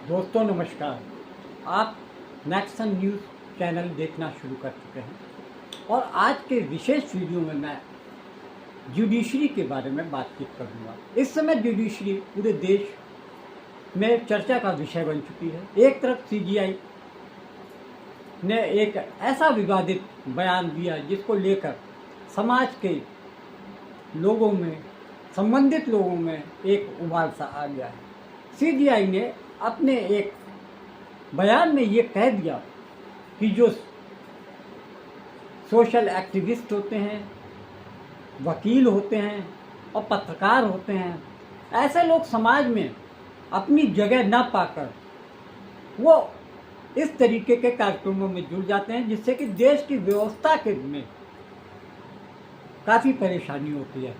दोस्तों नमस्कार। आप नेक्सन न्यूज़ चैनल देखना शुरू कर चुके हैं और आज के विशेष वीडियो में मैं जुडिशरी के बारे में बातचीत करूँगा। इस समय जुडिशरी पूरे देश में चर्चा का विषय बन चुकी है। एक तरफ सीजीआई ने एक ऐसा विवादित बयान दिया जिसको लेकर समाज के लोगों में, संबंधित लोगों में एक उबाल सा आ गया है। सीजीआई ने अपने एक बयान में ये कह दिया कि जो सोशल एक्टिविस्ट होते हैं, वकील होते हैं और पत्रकार होते हैं, ऐसे लोग समाज में अपनी जगह न पाकर वो इस तरीके के कार्यक्रमों में जुड़ जाते हैं जिससे कि देश की व्यवस्था के में काफ़ी परेशानी होती है।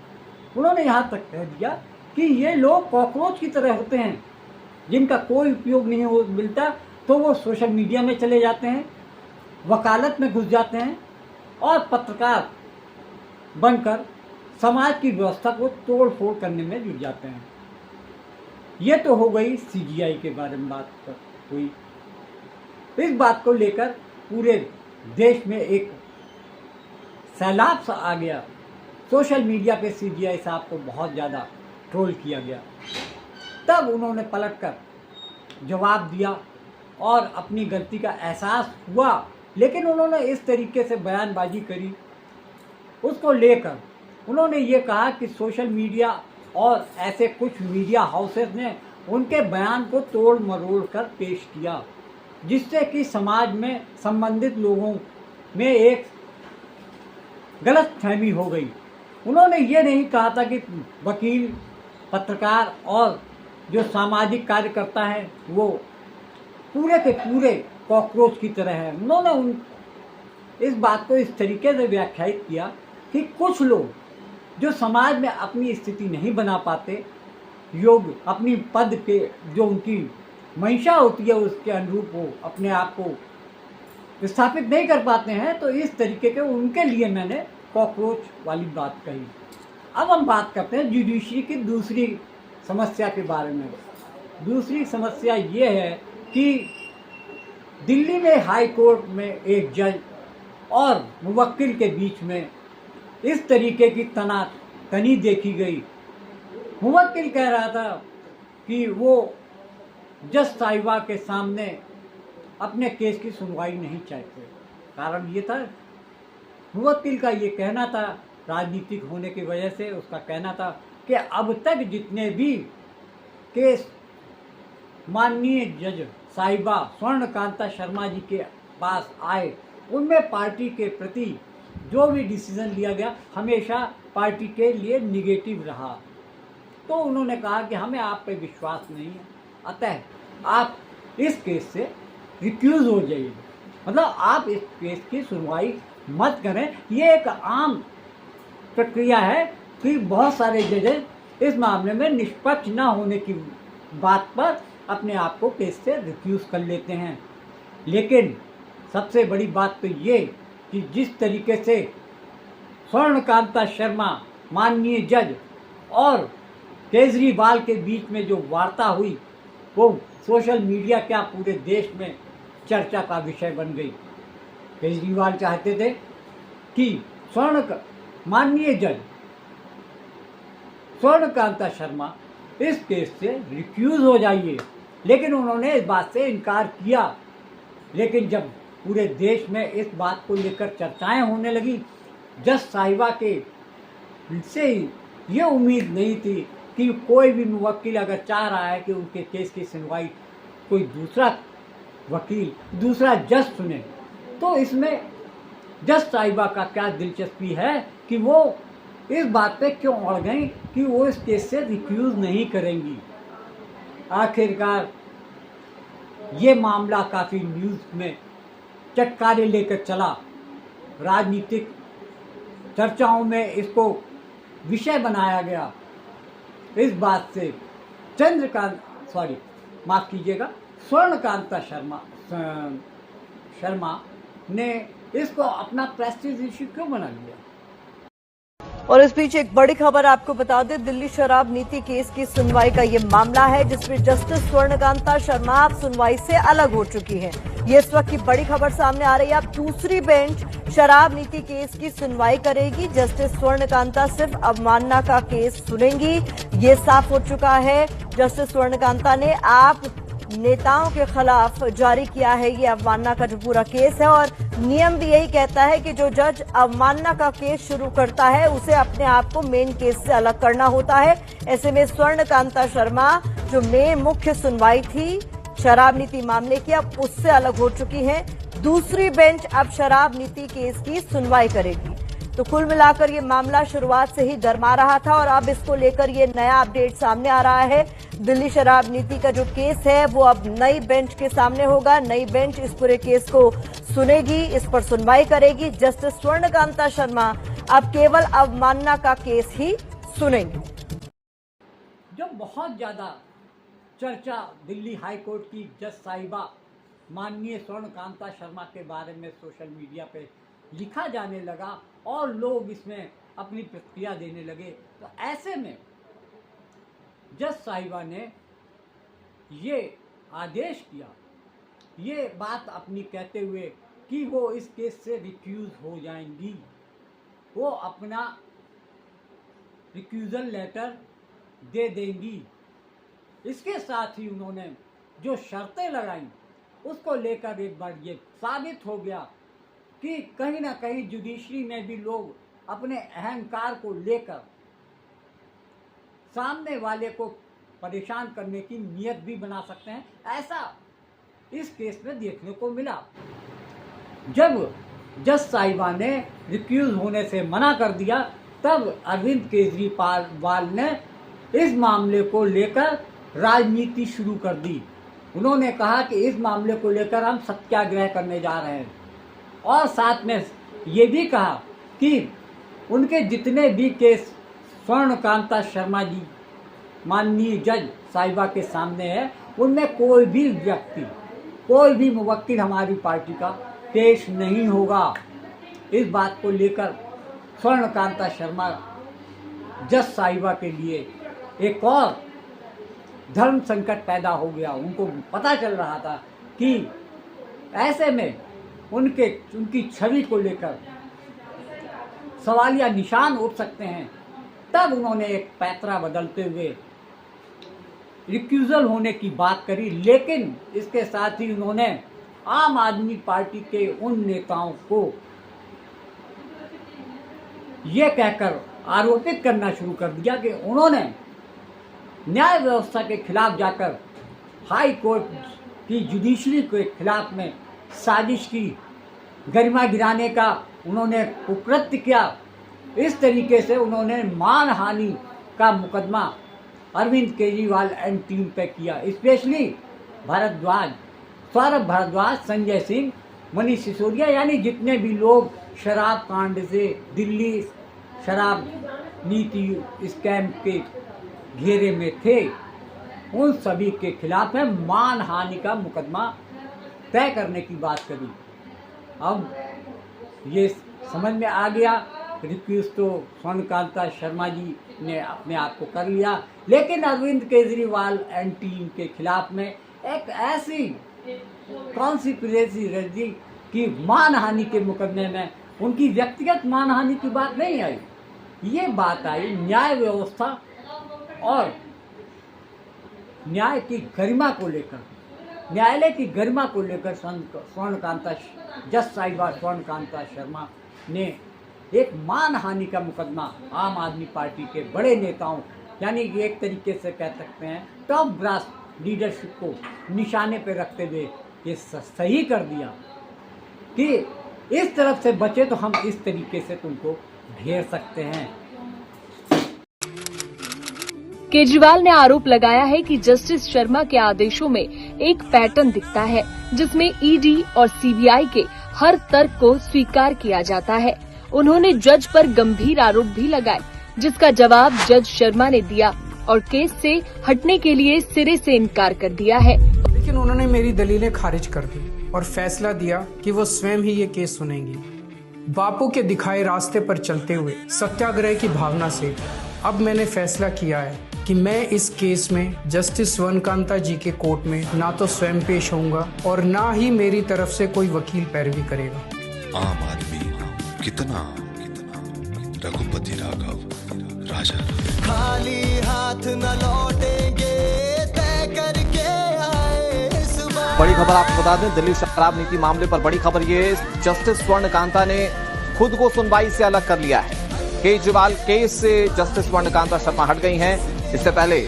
उन्होंने यहाँ तक कह दिया कि ये लोग कॉकरोच की तरह होते हैं जिनका कोई उपयोग नहीं हो मिलता, तो वो सोशल मीडिया में चले जाते हैं, वकालत में घुस जाते हैं और पत्रकार बनकर समाज की व्यवस्था को तोड़ फोड़ करने में जुट जाते हैं। ये तो हो गई सीजीआई के बारे में बात हुई। इस बात को लेकर पूरे देश में एक सैलाब सा आ गया। सोशल मीडिया पे सीजीआई साहब को बहुत ज़्यादा ट्रोल किया गया। तब उन्होंने पलटकर जवाब दिया और अपनी गलती का एहसास हुआ, लेकिन उन्होंने इस तरीके से बयानबाजी करी। उसको लेकर उन्होंने ये कहा कि सोशल मीडिया और ऐसे कुछ मीडिया हाउसेस ने उनके बयान को तोड़ मरोड़ कर पेश किया, जिससे कि समाज में संबंधित लोगों में एक गलतफहमी हो गई। उन्होंने ये नहीं कहा था कि वकील, पत्रकार और जो सामाजिक कार्यकर्ता हैं वो पूरे के पूरे कॉकरोच की तरह है। उन्होंने इस बात को इस तरीके से व्याख्यायित किया कि कुछ लोग जो समाज में अपनी स्थिति नहीं बना पाते, योग्य अपनी पद के जो उनकी मंशा होती है उसके अनुरूप वो अपने आप को स्थापित नहीं कर पाते हैं, तो इस तरीके के उनके लिए मैंने कॉकरोच वाली बात कही। अब हम बात करते हैं जुडिशरी की दूसरी समस्या के बारे में। दूसरी समस्या ये है कि दिल्ली में हाई कोर्ट में एक जज और मुवक्किल के बीच में इस तरीके की तनातनी देखी गई। मुवक्किल कह रहा था कि वो जज साहिबा के सामने अपने केस की सुनवाई नहीं चाहते। कारण ये था, मुवक्किल का ये कहना था, राजनीतिक होने की वजह से उसका कहना था कि अब तक जितने भी केस माननीय जज साहिबा स्वर्णकांता शर्मा जी के पास आए, उनमें पार्टी के प्रति जो भी डिसीजन लिया गया हमेशा पार्टी के लिए निगेटिव रहा। तो उन्होंने कहा कि हमें आप पे विश्वास नहीं है, अतः आप इस केस से रिक्यूज़ हो जाइए, मतलब आप इस केस की सुनवाई मत करें। ये एक आम प्रक्रिया है कि बहुत सारे जजेस इस मामले में निष्पक्ष न होने की बात पर अपने आप को केस से रिफ्यूज़ कर लेते हैं। लेकिन सबसे बड़ी बात तो ये कि जिस तरीके से स्वर्णकांता शर्मा माननीय जज और केजरीवाल के बीच में जो वार्ता हुई वो सोशल मीडिया क्या पूरे देश में चर्चा का विषय बन गई। केजरीवाल चाहते थे कि माननीय जज स्वर्णकांता शर्मा इस केस से रिफ्यूज़ हो जाइए, लेकिन उन्होंने इस बात से इनकार किया। लेकिन जब पूरे देश में इस बात को लेकर चर्चाएं होने लगी, जज साहिबा के से ये उम्मीद नहीं थी कि कोई भी मुवक्किल अगर चाह रहा है कि उनके केस की सुनवाई कोई दूसरा वकील, दूसरा जज सुने, तो इसमें जज साहिबा का क्या दिलचस्पी है कि वो इस बात पे क्यों अड़ गई कि वो इस केस से रिफ्यूज़ नहीं करेंगी। आखिरकार ये मामला काफ़ी न्यूज़ में चटकारे लेकर चला। राजनीतिक चर्चाओं में इसको विषय बनाया गया। इस बात से स्वर्णकांता शर्मा ने इसको अपना प्रेस्टीज इश्यू क्यों बना लिया। और इस बीच एक बड़ी खबर आपको बता दें, दिल्ली शराब नीति केस की सुनवाई का ये मामला है जिसमें जस्टिस स्वर्णकांता शर्मा अब सुनवाई से अलग हो चुकी है। ये इस वक्त की बड़ी खबर सामने आ रही है। अब दूसरी बेंच शराब नीति केस की सुनवाई करेगी। जस्टिस स्वर्णकांता सिर्फ अवमानना का केस सुनेंगी, ये साफ हो चुका है। जस्टिस स्वर्णकांता ने आप नेताओं के खिलाफ जारी किया है ये अवमानना का जो पूरा केस है, और नियम भी यही कहता है कि जो जज अवमानना का केस शुरू करता है उसे अपने आप को मेन केस से अलग करना होता है। ऐसे में स्वर्णकांता शर्मा जो मेन मुख्य सुनवाई थी शराब नीति मामले की, अब उससे अलग हो चुकी है। दूसरी बेंच अब शराब नीति केस की सुनवाई करेगी। तो कुल मिलाकर ये मामला शुरुआत से ही गरमा रहा था और अब इसको लेकर ये नया अपडेट सामने आ रहा है। दिल्ली शराब नीति का जो केस है वो अब नई बेंच के सामने होगा। नई बेंच इस पूरे केस को सुनेगी, इस पर सुनवाई करेगी। जस्टिस स्वर्णकांता शर्मा अब केवल अवमानना का केस ही सुनेंगे। जो बहुत ज्यादा चर्चा दिल्ली हाई कोर्ट की जज साहिबा माननीय स्वर्णकांता शर्मा के बारे में सोशल मीडिया पे लिखा जाने लगा और लोग इसमें अपनी प्रतिक्रिया देने लगे, तो ऐसे में जज साहिबा ने ये आदेश किया, ये बात अपनी कहते हुए कि वो इस केस से रिक्यूज हो जाएंगी। वो अपना रिक्यूजल लेटर दे देंगी। इसके साथ ही उन्होंने जो शर्तें लगाई उसको लेकर एक बार ये साबित हो गया कि कहीं ना कहीं जुडिशरी में भी लोग अपने अहंकार को लेकर सामने वाले को परेशान करने की नीयत भी बना सकते हैं। ऐसा इस केस में देखने को मिला। जब जज साहिबा ने रिक्यूज होने से मना कर दिया, तब अरविंद केजरीवाल ने इस मामले को लेकर राजनीति शुरू कर दी। उन्होंने कहा कि इस मामले को लेकर हम सत्याग्रह करने जा रहे हैं, और साथ में ये भी कहा कि उनके जितने भी केस स्वर्णकांता शर्मा जी माननीय जज साहिबा के सामने है, उनमें कोई भी व्यक्ति, कोई भी मुवक्किल हमारी पार्टी का पेश नहीं होगा। इस बात को लेकर स्वर्णकांता शर्मा जज साहिबा के लिए एक और धर्म संकट पैदा हो गया। उनको पता चल रहा था कि ऐसे में उनकी छवि को लेकर सवालिया निशान उठ सकते हैं। तब उन्होंने एक पैतरा बदलते हुए रिक्यूजल होने की बात करी, लेकिन इसके साथ ही उन्होंने आम आदमी पार्टी के उन नेताओं को ये कहकर आरोपित करना शुरू कर दिया कि उन्होंने न्याय व्यवस्था के खिलाफ जाकर हाई कोर्ट की जुडिशरी के खिलाफ में साजिश की, गरिमा गिराने का उन्होंने कुकृत्य किया। इस तरीके से उन्होंने मानहानि का मुकदमा अरविंद केजरीवाल एंड टीम पे किया। स्पेशली सौरभ भारद्वाज, संजय सिंह, मनीष सिसोदिया, यानी जितने भी लोग शराब कांड से, दिल्ली शराब नीति स्कैम के घेरे में थे, उन सभी के खिलाफ में मानहानि का मुकदमा तय करने की बात करी। अब ये समझ में आ गया, रिक्यूज तो स्वर्णकांता शर्मा जी ने अपने आप को कर लिया, लेकिन अरविंद केजरीवाल एंड टीम के खिलाफ में एक ऐसी कॉन्स्पिरेसी रची कि मानहानि के मुकदमे में उनकी व्यक्तिगत मानहानि की बात नहीं आई, ये बात आई न्याय व्यवस्था और न्याय की गरिमा को लेकर, न्यायालय की गरिमा को लेकर जज साहिबा स्वर्णकांता शर्मा ने एक मानहानि का मुकदमा आम आदमी पार्टी के बड़े नेताओं, यानी कि एक तरीके से कह सकते हैं टॉप ग्रास लीडरशिप को निशाने पर रखते हुए ये सही कर दिया कि इस तरफ से बचे तो हम इस तरीके से तुमको घेर सकते हैं। केजरीवाल ने आरोप लगाया है कि जस्टिस शर्मा के आदेशों में एक पैटर्न दिखता है जिसमें ईडी और सीबीआई के हर तर्क को स्वीकार किया जाता है। उन्होंने जज पर गंभीर आरोप भी लगाए, जिसका जवाब जज शर्मा ने दिया और केस से हटने के लिए सिरे से इनकार कर दिया है। लेकिन उन्होंने मेरी दलीलें खारिज कर दी और फैसला दिया कि वो स्वयं ही ये केस सुनेंगी। बापू के दिखाए रास्ते पर चलते हुए सत्याग्रह की भावना से अब मैंने फैसला किया है कि मैं इस केस में जस्टिस स्वर्णकांता जी के कोर्ट में ना तो स्वयं पेश होऊंगा और ना ही मेरी तरफ से कोई वकील पैरवी करेगा। आम आदमी कितना रघुपति राघव राजा। खाली हाथ न लौटेंगे, तय करके आए इस बार। बड़ी खबर आपको बता दें, दिल्ली शराब नीति मामले पर बड़ी खबर ये, जस्टिस स्वर्णकांता ने खुद को सुनवाई से अलग कर लिया है। केजरीवाल केस से जस्टिस स्वर्णकांता शर्मा हट गई हैं। इससे पहले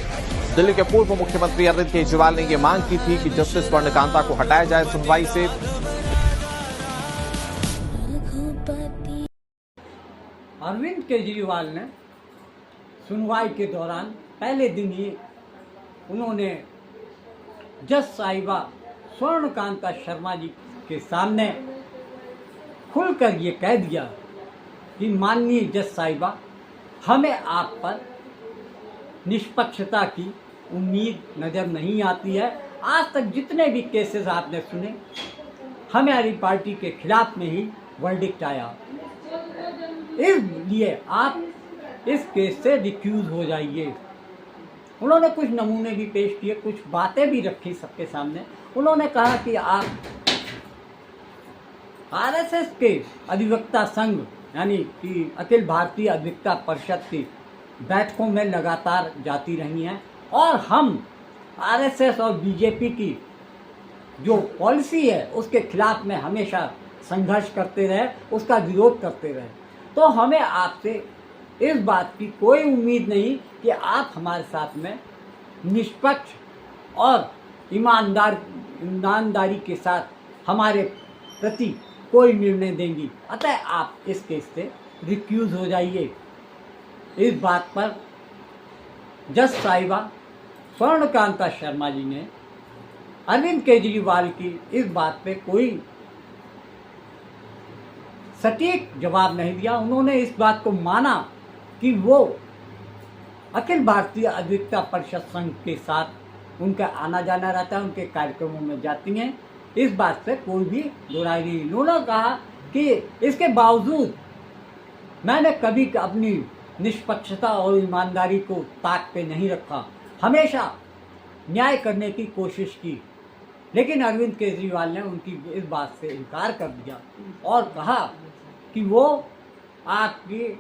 दिल्ली के पूर्व मुख्यमंत्री अरविंद केजरीवाल ने यह मांग की थी कि जस्टिस स्वर्णकांता को हटाया जाए सुनवाई से। अरविंद केजरीवाल ने सुनवाई के दौरान पहले दिन ही उन्होंने जज साहिबा स्वर्णकांता शर्मा जी के सामने खुलकर ये कह दिया कि माननीय जज साहिबा, हमें आप पर निष्पक्षता की उम्मीद नज़र नहीं आती है। आज तक जितने भी केसेस आपने सुने, हमारी पार्टी के खिलाफ में ही वर्डिक्ट आया, इसलिए आप इस केस से रिक्यूज हो जाइए। उन्होंने कुछ नमूने भी पेश किए, कुछ बातें भी रखी सबके सामने। उन्होंने कहा कि आप आरएसएस के अधिवक्ता संघ यानी कि अखिल भारतीय अधिवक्ता परिषद की बैठकों में लगातार जाती रही हैं और हम आरएसएस और बीजेपी की जो पॉलिसी है उसके खिलाफ में हमेशा संघर्ष करते रहे, उसका विरोध करते रहे। तो हमें आपसे इस बात की कोई उम्मीद नहीं कि आप हमारे साथ में निष्पक्ष और ईमानदारी के साथ हमारे प्रति कोई निर्णय देंगी, अतः आप इस केस से रिक्यूज हो जाइए। इस बात पर जज साहिबा स्वर्णकांता शर्मा जी ने अरविंद केजरीवाल की इस बात पे कोई सटीक जवाब नहीं दिया। उन्होंने इस बात को माना कि वो अखिल भारतीय अधिवक्ता परिषद संघ के साथ उनका आना जाना रहता है, उनके कार्यक्रमों में जाती हैं, इस बात से कोई भी बुराई नहीं। उन्होंने कहा कि इसके बावजूद मैंने कभी अपनी निष्पक्षता और ईमानदारी को ताक पे नहीं रखा, हमेशा न्याय करने की कोशिश की। लेकिन अरविंद केजरीवाल ने उनकी इस बात से इनकार कर दिया और कहा कि वो आपकी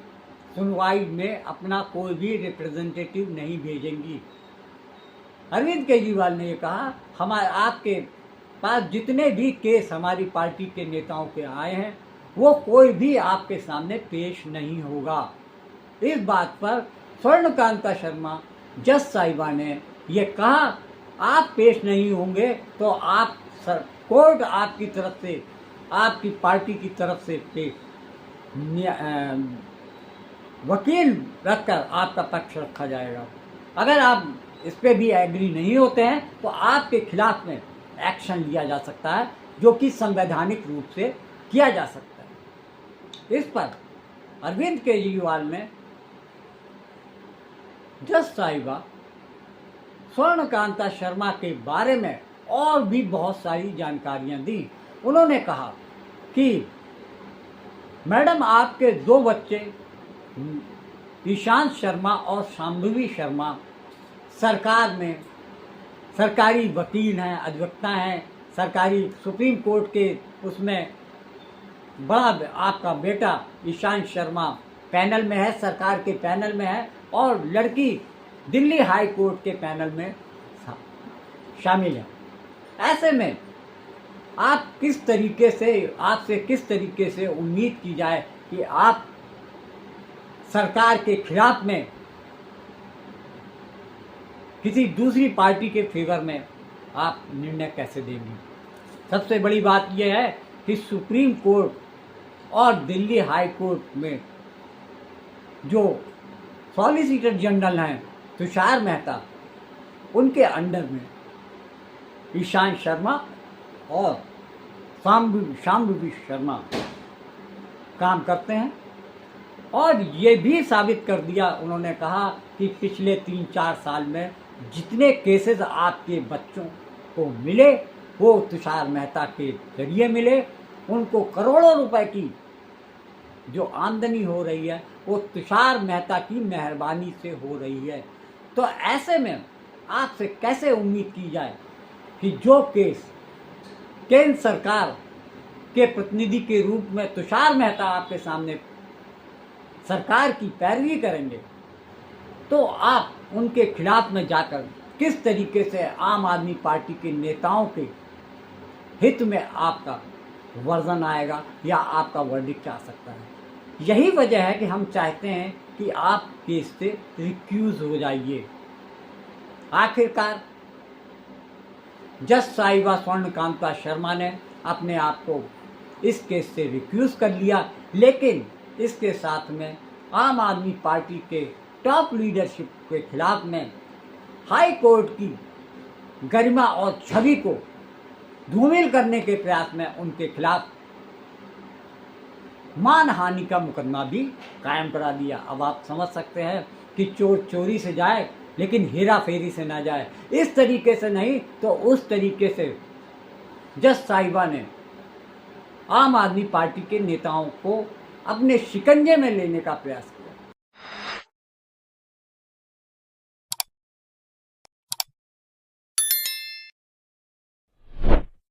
सुनवाई में अपना कोई भी रिप्रेजेंटेटिव नहीं भेजेंगी। अरविंद केजरीवाल ने ये कहा, हमारे आपके पास जितने भी केस हमारी पार्टी के नेताओं के आए हैं वो कोई भी आपके सामने पेश नहीं होगा। इस बात पर स्वर्णकांता शर्मा जज साहिबा ने ये कहा, आप पेश नहीं होंगे तो आप कोर्ट आपकी तरफ से, आपकी पार्टी की तरफ से वकील रखकर आपका पक्ष रखा जाएगा। अगर आप इस पे भी एग्री नहीं होते हैं तो आपके खिलाफ में एक्शन लिया जा सकता है, जो कि संवैधानिक रूप से किया जा सकता है। इस पर अरविंद केजरीवाल ने जज साहिबा स्वर्णकांता शर्मा के बारे में और भी बहुत सारी जानकारियां दी। उन्होंने कहा कि मैडम, आपके दो बच्चे ईशांत शर्मा और शांभवी शर्मा सरकार में सरकारी वकील हैं, अधिवक्ता हैं, सरकारी सुप्रीम कोर्ट के उसमें बड़ा आपका बेटा ईशांत शर्मा पैनल में है, सरकार के पैनल में है, और लड़की दिल्ली हाई कोर्ट के पैनल में शामिल है। ऐसे में आप किस तरीके से, आपसे किस तरीके से उम्मीद की जाए कि आप सरकार के खिलाफ में किसी दूसरी पार्टी के फेवर में आप निर्णय कैसे देंगी। सबसे बड़ी बात यह है कि सुप्रीम कोर्ट और दिल्ली हाई कोर्ट में जो सॉलिसिटर जनरल हैं तुषार मेहता, उनके अंडर में ईशांत शर्मा और शांभवी शर्मा काम करते हैं। और ये भी साबित कर दिया, उन्होंने कहा कि पिछले 3-4 साल में जितने केसेस आपके बच्चों को मिले वो तुषार मेहता के जरिए मिले। उनको करोड़ों रुपए की जो आमदनी हो रही है वो तुषार मेहता की मेहरबानी से हो रही है। तो ऐसे में आपसे कैसे उम्मीद की जाए कि जो केस केंद्र सरकार के प्रतिनिधि के रूप में तुषार मेहता आपके सामने सरकार की पैरवी करेंगे, तो आप उनके खिलाफ में जाकर किस तरीके से आम आदमी पार्टी के नेताओं के हित में आपका वर्जन आएगा या आपका वर्डिक्ट आ सकता है। यही वजह है कि हम चाहते हैं कि आप केस से रिक्यूज हो जाइए। आखिरकार जज साहिबा स्वर्णकांता शर्मा ने अपने आप को इस केस से रिक्यूज कर लिया, लेकिन इसके साथ में आम आदमी पार्टी के टॉप लीडरशिप के खिलाफ में हाई कोर्ट की गरिमा और छवि को धूमिल करने के प्रयास में उनके खिलाफ मानहानि का मुकदमा भी कायम करा दिया। अब आप समझ सकते हैं कि चोर चोरी से जाए लेकिन हेरा फेरी से ना जाए। इस तरीके से नहीं तो उस तरीके से जज साहिबा ने आम आदमी पार्टी के नेताओं को अपने शिकंजे में लेने का प्रयास